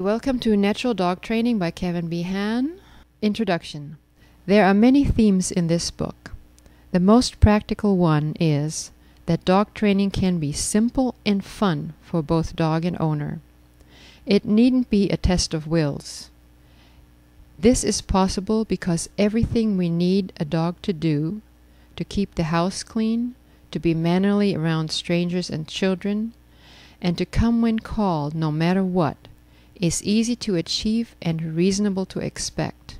Welcome to Natural Dog Training by Kevin Behan. Introduction. There are many themes in this book. The most practical one is that dog training can be simple and fun for both dog and owner. It needn't be a test of wills. This is possible because everything we need a dog to do, to keep the house clean, to be mannerly around strangers and children, and to come when called no matter what, is easy to achieve and reasonable to expect.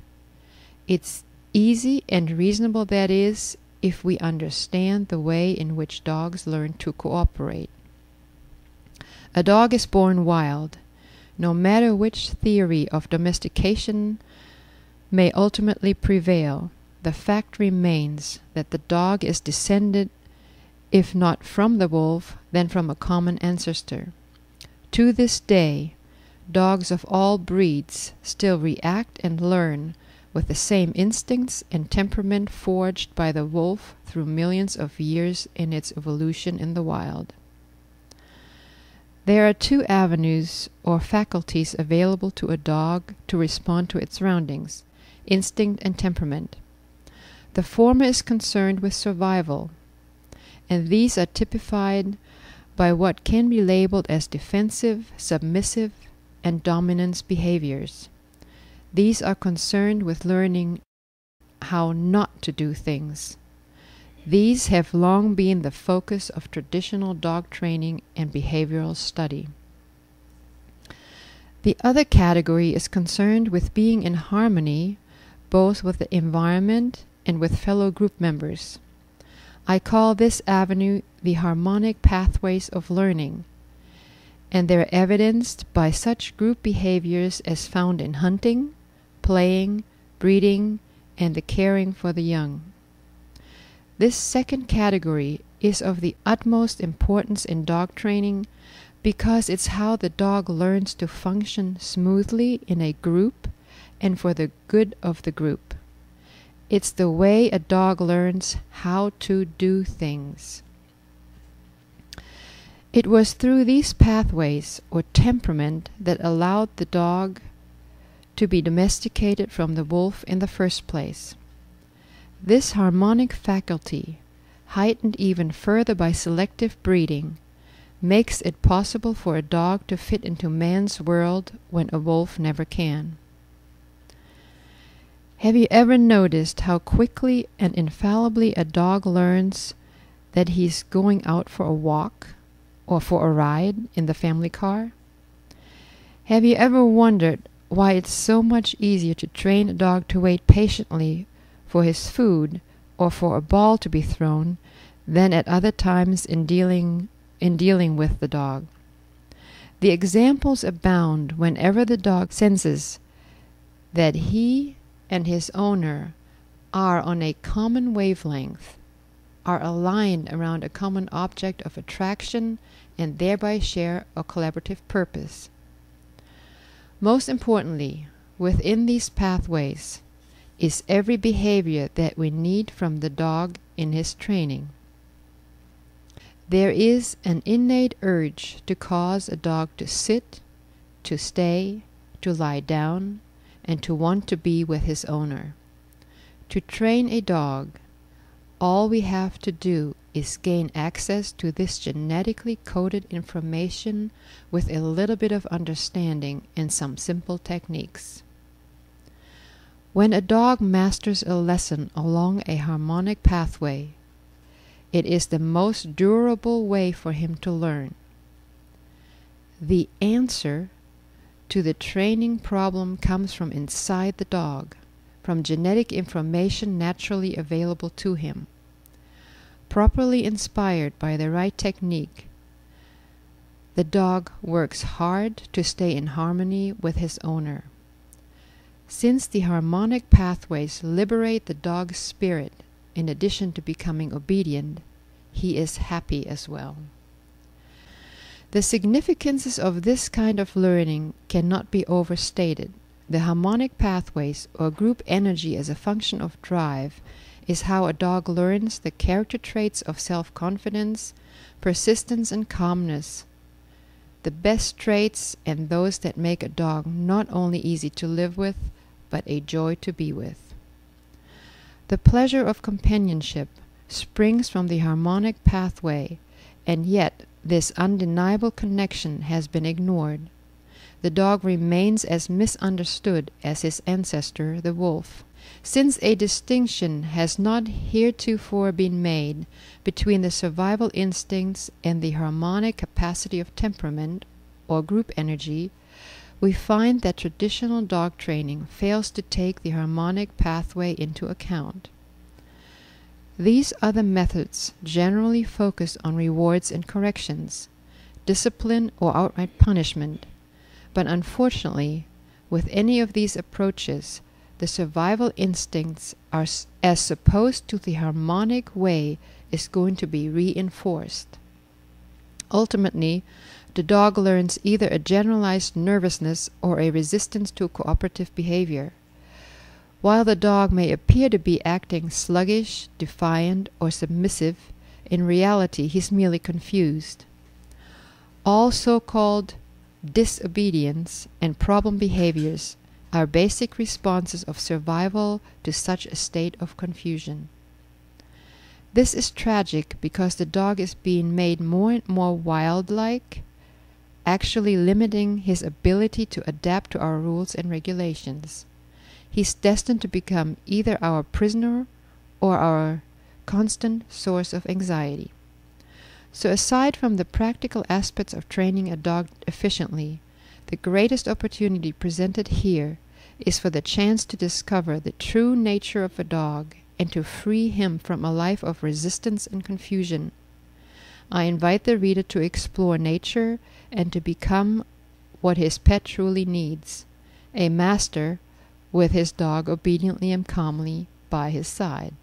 It's easy and reasonable, that is, if we understand the way in which dogs learn to cooperate. A dog is born wild. No matter which theory of domestication may ultimately prevail, the fact remains that the dog is descended, if not from the wolf, then from a common ancestor. To this day, dogs of all breeds still react and learn with the same instincts and temperament forged by the wolf through millions of years in its evolution in the wild. There are two avenues or faculties available to a dog to respond to its surroundings: instinct and temperament. The former is concerned with survival, and these are typified by what can be labeled as defensive, submissive, and dominance behaviors. These are concerned with learning how not to do things. These have long been the focus of traditional dog training and behavioral study. The other category is concerned with being in harmony both with the environment and with fellow group members. I call this avenue the harmonic pathways of learning, and they're evidenced by such group behaviors as found in hunting, playing, breeding, and the caring for the young. This second category is of the utmost importance in dog training because it's how the dog learns to function smoothly in a group and for the good of the group. It's the way a dog learns how to do things. It was through these pathways or temperament that allowed the dog to be domesticated from the wolf in the first place. This harmonic faculty, heightened even further by selective breeding, makes it possible for a dog to fit into man's world when a wolf never can. Have you ever noticed how quickly and infallibly a dog learns that he's going out for a walk or for a ride in the family car? Have you ever wondered why it's so much easier to train a dog to wait patiently for his food or for a ball to be thrown than at other times in dealing with the dog? The examples abound whenever the dog senses that he and his owner are on a common wavelength, are aligned around a common object of attraction, and thereby share a collaborative purpose. Most importantly, within these pathways is every behavior that we need from the dog in his training. There is an innate urge to cause a dog to sit, to stay, to lie down, and to want to be with his owner. To train a dog, all we have to do is gain access to this genetically coded information with a little bit of understanding and some simple techniques. When a dog masters a lesson along a harmonic pathway, it is the most durable way for him to learn. The answer to the training problem comes from inside the dog, from genetic information naturally available to him. Properly inspired by the right technique, the dog works hard to stay in harmony with his owner. Since the harmonic pathways liberate the dog's spirit, in addition to becoming obedient, he is happy as well. The significance of this kind of learning cannot be overstated. The harmonic pathways, or group energy as a function of drive, is how a dog learns the character traits of self-confidence, persistence, and calmness, the best traits and those that make a dog not only easy to live with, but a joy to be with. The pleasure of companionship springs from the harmonic pathway, and yet this undeniable connection has been ignored. The dog remains as misunderstood as his ancestor, the wolf. Since a distinction has not heretofore been made between the survival instincts and the harmonic capacity of temperament, or group energy, we find that traditional dog training fails to take the harmonic pathway into account. These other methods generally focus on rewards and corrections, discipline or outright punishment, but unfortunately, with any of these approaches, the survival instincts are as opposed to the harmonic way is going to be reinforced. Ultimately, the dog learns either a generalized nervousness or a resistance to cooperative behavior. While the dog may appear to be acting sluggish, defiant, or submissive, in reality he's merely confused. All so-called disobedience and problem behaviors are basic responses of survival to such a state of confusion. This is tragic because the dog is being made more and more wild-like, actually limiting his ability to adapt to our rules and regulations. He's destined to become either our prisoner or our constant source of anxiety. So aside from the practical aspects of training a dog efficiently, the greatest opportunity presented here is for the chance to discover the true nature of a dog and to free him from a life of resistance and confusion. I invite the reader to explore nature and to become what his pet truly needs, a master with his dog obediently and calmly by his side.